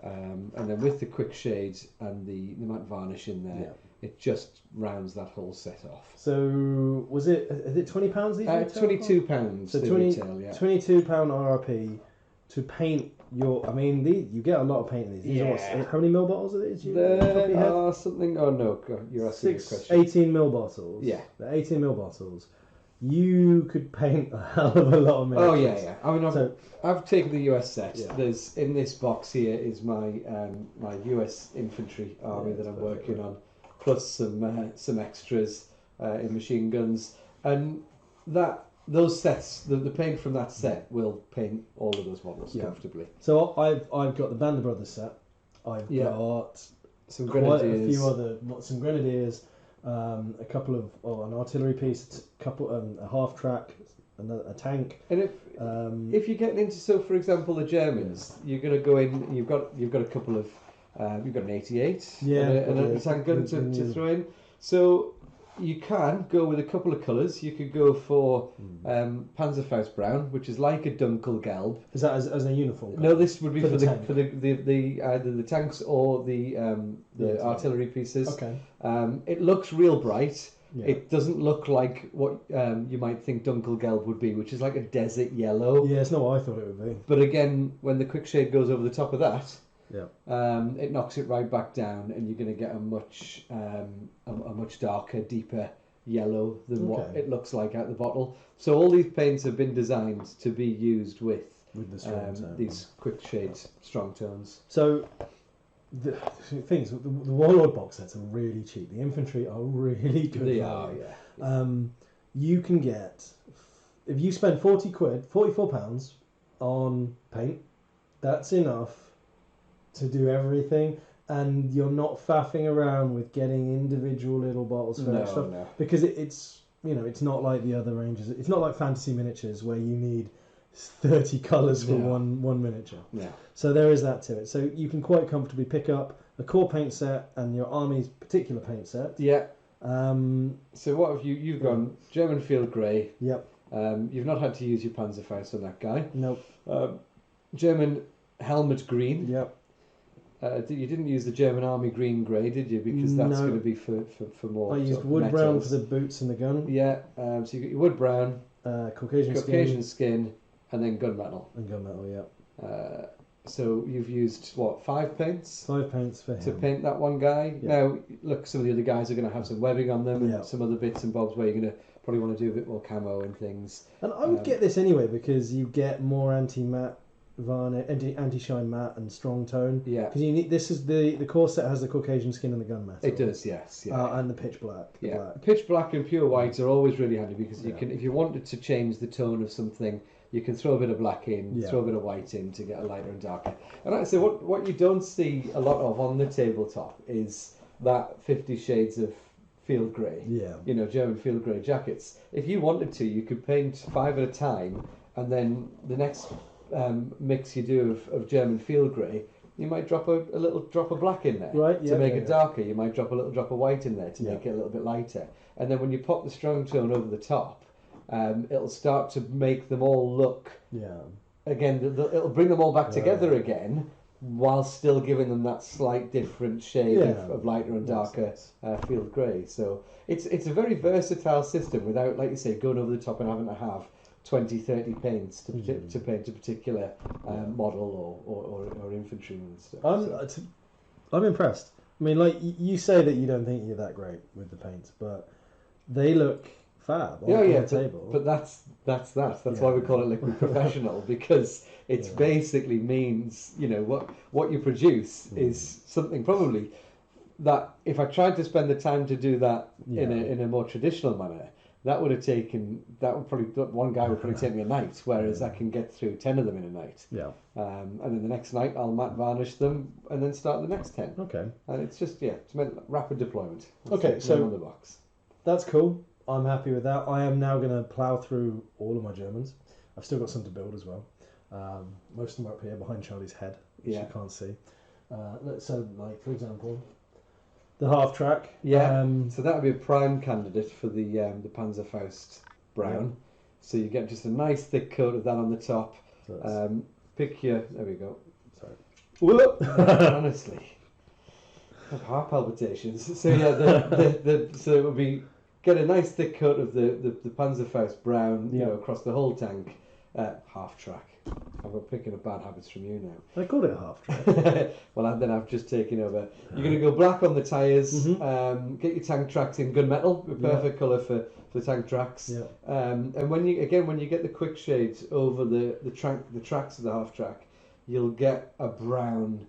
And then with the quick shade and the matte varnish in there, it just rounds that whole set off. So is it £20 these retail? £22. So £22 RRP to paint your. I mean, you get a lot of paint in these. How many mil bottles are these? There are something. Oh no, you're asking a question. 18 mil bottles. Yeah, the 18 mil bottles. You could paint a hell of a lot of miniatures. Oh yeah. I mean, I've taken the US set. There's in this box here is my my US infantry army that I'm working on, plus some extras in machine guns, and those sets, the paint from that set will paint all of those models comfortably. So I've got the Band of Brothers set. I've got some Grenadiers, a few other some Grenadiers. A couple of an artillery piece, a half track, a tank. And if you're getting into for example the Germans, you're going to go in. You've got a couple of you've got an 88 and a tank gun to throw in. So you can go with a couple of colours. You could go for Panzerfaust Brown, which is like a Dunkelgelb. Is that as a uniform colour? No, this would be for the either the tanks or the artillery pieces. Okay. It looks real bright. Yeah. It doesn't look like what you might think Dunkelgelb would be, which is like a desert yellow. Yeah, it's not what I thought it would be. But again, when the quick shade goes over the top of that, yeah, it knocks it right back down, and you're going to get a much darker, deeper yellow than what it looks like out the bottle. So all these paints have been designed to be used with the strong tone. These quick shade strong tones. So the thing is, the Warlord box sets are really cheap. The infantry are really good. They are, yeah. You can get, if you spend £44 on paint, that's enough to do everything, and you're not faffing around with getting individual little bottles for stuff. No. Because it's it's not like the other ranges. It's not like fantasy miniatures where you need 30 colours for one miniature. Yeah. So there is that to it. So you can quite comfortably pick up a core paint set and your army's particular paint set. Yeah. So what have you've gone German field grey. Yep. You've not had to use your Panzerfaust on that guy. Nope. German helmet green. Yep. You didn't use the German army green grey, did you? Because that's going to be for more. I used wood brown for the boots and the gun. Yeah. So you got your wood brown, Caucasian skin, and then gunmetal. And gunmetal, yeah. So you've used what, 5 paints? 5 paints for him to paint that one guy. Yeah. Now, look, some of the other guys are going to have some webbing on them Yeah. and some other bits and bobs where you're going to probably want to do a bit more camo and things. And I would get this anyway because you get more anti-matte varnish, anti-shine matte and strong tone. Yeah. Because you need the core set has the Caucasian skin and the gunmetal. It does, yes. Yeah. And the pitch black. Black. Pitch black and pure white are always really handy because you can, if you wanted to change the tone of something, you can throw a bit of black in, throw a bit of white in to get a lighter and darker. And like I say, what you don't see a lot of on the tabletop is that 50 shades of field grey. Yeah. German field grey jackets. If you wanted to, you could paint 5 at a time, and then the next mix you do of German field grey, you might drop a little drop of black in there to make it darker. You might drop a little drop of white in there to make it a little bit lighter. And then when you pop the strong tone over the top, it'll start to make them all look. Yeah. Again, it'll bring them all back together again, while still giving them that slight different shade of lighter and darker field grey. So it's a very versatile system without, like you say, going over the top and having to have 20, 30 paints to paint a particular model or infantryman and stuff. I'm impressed. I mean, like you say that you don't think you're that great with the paints, but they look fab on the table. But that's why we call it Liquid Professional, because it basically means what you produce is something probably that if I tried to spend the time to do that in a more traditional manner, one guy would probably take me a night, whereas I can get through 10 of them in a night. Yeah. And then the next night I'll matte varnish them and then start the next 10. Okay. And it's just it's meant rapid deployment. Okay, so on the box. That's cool. I'm happy with that. I am now going to plough through all of my Germans. I've still got some to build as well. Most of them are up here behind Charlie's head, which you can't see. So, like, for example, the half track. Yeah. So that would be a prime candidate for the Panzerfaust Brown. Yeah. So you get just a nice thick coat of that on the top. So pick your. There we go. Sorry. Honestly, I have heart palpitations. So yeah, so it would be get a nice thick coat of the Panzerfaust Brown. Across the whole tank. Half track. I'm picking up bad habits from you now. I called it a half track. Well, then I've just taken over. You're going to go black on the tyres. Get your tank tracks in gunmetal, a perfect colour for tank tracks. Yeah. And when you get the quick shades over the tracks of the half track, you'll get a brown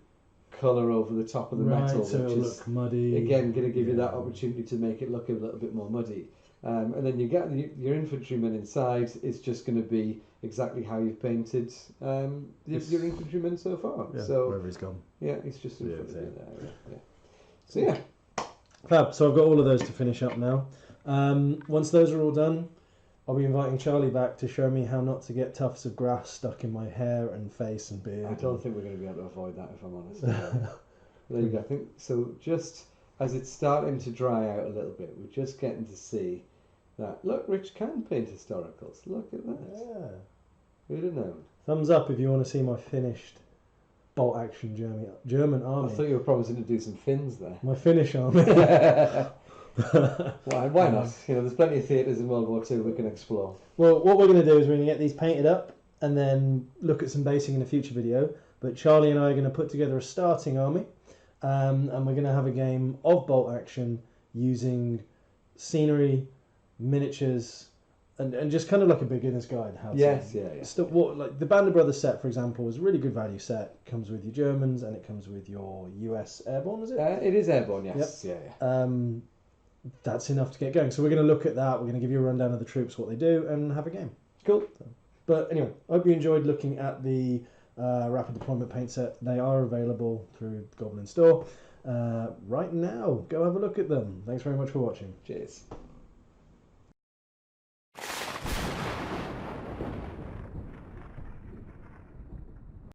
colour over the top of the metal, so which it'll is look muddy. Again, going to give you that opportunity to make it look a little bit more muddy. And then you get your infantryman inside is just going to be exactly how you've painted your infantryman so far. Yeah, so wherever he's gone. Yeah, he's just in front of you there. Yeah. So yeah. Fab. So I've got all of those to finish up now. Once those are all done, I'll be inviting Charlie back to show me how not to get tufts of grass stuck in my hair and face and beard. I don't think we're going to be able to avoid that, if I'm honest. There you go. I think so. Just as it's starting to dry out a little bit, we're just getting to see that. Look, Rich can paint historicals. Look at that. Yeah. Who'd have known? Thumbs up if you want to see my finished bolt action German army. I thought you were promising to do some fins there. My Finnish army. Why not? You know, there's plenty of theatres in World War II we can explore. Well, what we're going to do is we're going to get these painted up and then look at some basing in a future video. But Charlie and I are going to put together a starting army, and we're going to have a game of bolt action using scenery, miniatures, and just kind of like a beginner's guide. How like the Band of Brothers set, for example, was a really good value set. Comes with your Germans and it comes with your US airborne, is it? It is airborne, yes. Yep. Yeah. That's enough to get going. So we're going to look at that. We're going to give you a rundown of the troops, what they do, and have a game. Cool. But anyway, I hope you enjoyed looking at the rapid deployment paint set. They are available through the Goblin store right now. Go have a look at them. Thanks very much for watching. Cheers.